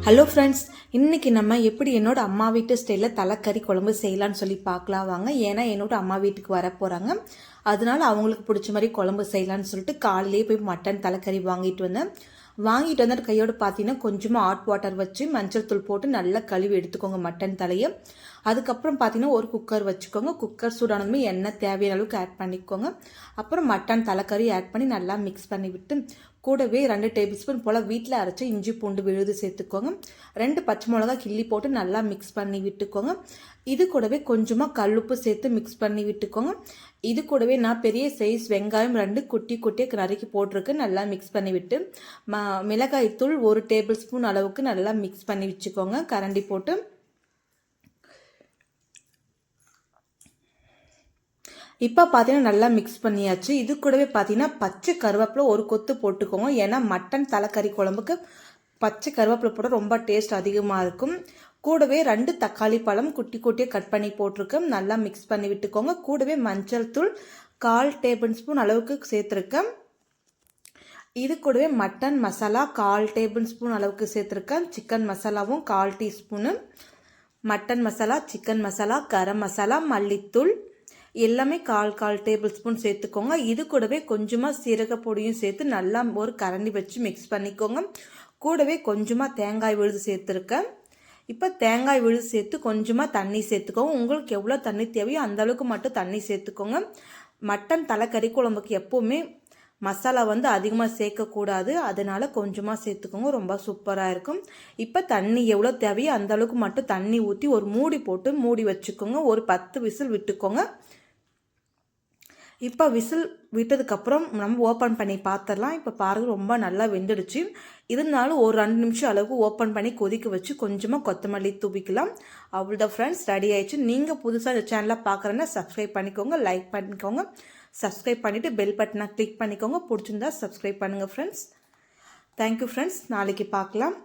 Hello friends, இன்றைக்கி நம்ம எப்படி என்னோட அம்மா வீட்டு ஸ்டைலில் தலைக்கறி குழம்பு செய்யலான்னு சொல்லி பார்க்கலாம் வாங்க. ஏன்னா என்னோட அம்மா வீட்டுக்கு வர போகிறாங்க, அதனால அவங்களுக்கு பிடிச்ச மாதிரி குழம்பு செய்யலான்னு சொல்லிட்டு காலையிலேயே போய் மட்டன் தலைக்கறி வாங்கிட்டு வந்துட்டு கையோடு பார்த்தீங்கன்னா கொஞ்சமாக ஹாட் வாட்டர் வச்சு மஞ்சள் தூள் போட்டு நல்லா கழுவி எடுத்துக்கோங்க மட்டன் தலையை. அதுக்கப்புறம் பார்த்தீங்கன்னா ஒரு குக்கர் வச்சுக்கோங்க. குக்கர் சூடானதுமே எண்ணெய் தேவையான அளவுக்கு ஆட் பண்ணிக்கோங்க. அப்புறம் மட்டன் தலைக்கறி ஆட் பண்ணி நல்லா மிக்ஸ் பண்ணி விட்டு கூடவே 2 டேபிள் ஸ்பூன் போல் வீட்டில் அரைச்சி இஞ்சி பூண்டு விழுது சேர்த்துக்கோங்க. 2 பச்சை மிளகா கிள்ளி போட்டு நல்லா மிக்ஸ் பண்ணி விட்டுக்கோங்க. இது கூடவே கொஞ்சமாக கல்லுப்பு சேர்த்து மிக்ஸ் பண்ணி விட்டுக்கோங்க. இது கூடவே நான் பெரிய சைஸ் வெங்காயம் 2 குட்டி குட்டியாக நறுக்கி போட்டிருக்கு. நல்லா மிக்ஸ் பண்ணி விட்டு மிளகாய் தூள் 1 டேபிள் ஸ்பூன் அளவுக்கு நல்லா மிக்ஸ் பண்ணி வச்சுக்கோங்க கரண்டி போட்டு. இப்போ பார்த்தீங்கன்னா நல்லா மிக்ஸ் பண்ணியாச்சு. இது கூடவே பார்த்தீங்கன்னா பச்சை கருவேப்பிலை ஒரு கொத்து போட்டுக்கோங்க. ஏன்னா மட்டன் தலைக்கறி குழம்புக்கு பச்சை கருவேப்பிலை போட ரொம்ப டேஸ்ட் அதிகமாக இருக்கும். கூடவே 2 தக்காளி பழம் குட்டி குட்டியாக கட் பண்ணி போட்டிருக்கேன். நல்லா மிக்ஸ் பண்ணி விட்டுக்கோங்க. கூடவே மஞ்சள் தூள் 1/4 டேபிள் ஸ்பூன் அளவுக்கு சேர்த்துருக்கேன். இது கூடவே மட்டன் மசாலா 1/4 டேபிள் ஸ்பூன் அளவுக்கு சேர்த்துருக்கேன். சிக்கன் மசாலாவும் 1/4 teaspoon. Mutton masala, chicken masala, garam masala, மல்லித்தூள் எல்லாமே 1/4 டேபிள் ஸ்பூன் சேர்த்துக்கோங்க. இது கூடவே கொஞ்சமாக சீரக பொடியும் சேர்த்து நல்லா ஒரு கரண்டி வச்சு மிக்ஸ் பண்ணிக்கோங்க. கூடவே கொஞ்சமாக தேங்காய் விழுது சேர்த்துருக்கேன். இப்போ தேங்காய் விழுது சேர்த்து கொஞ்சமாக தண்ணி சேர்த்துக்கோங்க. உங்களுக்கு எவ்வளோ தண்ணி தேவையோ அந்த அளவுக்கு மட்டும் தண்ணி சேர்த்துக்கோங்க. மட்டன் தலைக்கறி குழம்புக்கு எப்போவுமே மசாலா அதிகமாக சேர்க்கக்கூடாது, அதனால கொஞ்சமாக சேர்த்துக்கோங்க. ரொம்ப சூப்பராக இருக்கும். இப்போ தண்ணி எவ்வளோ தேவையோ அந்த அளவுக்கு மட்டும் தண்ணி ஊற்றி ஒரு மூடி போட்டு மூடி வச்சுக்கோங்க. ஒரு 10 விசில் விட்டுக்கோங்க. இப்போ விசில் விட்டதுக்கப்புறம் நம்ம ஓப்பன் பண்ணி பார்த்துடலாம். இப்போ பாருங்கள் ரொம்ப நல்லா வெந்துடுச்சு. இருந்தாலும் ஒரு 2 நிமிஷம் அளவுக்கு ஓப்பன் பண்ணி கொதிக்க வச்சு கொஞ்சமாக கொத்தமல்லி தூவிக்கலாம். அவ்வளோதான் ஃப்ரெண்ட்ஸ், ரெடி ஆயிடுச்சு. நீங்கள் புதுசாக இந்த சேனலை பார்க்குறேன்னா சப்ஸ்கிரைப் பண்ணிக்கோங்க, லைக் பண்ணிக்கோங்க. சப்ஸ்கிரைப் பண்ணிவிட்டு பெல் பட்டனை கிளிக் பண்ணிக்கோங்க. பிடிச்சிருந்தா சப்ஸ்கிரைப் பண்ணுங்கள் ஃப்ரெண்ட்ஸ். தேங்க்யூ ஃப்ரெண்ட்ஸ், நாளைக்கு பார்க்கலாம்.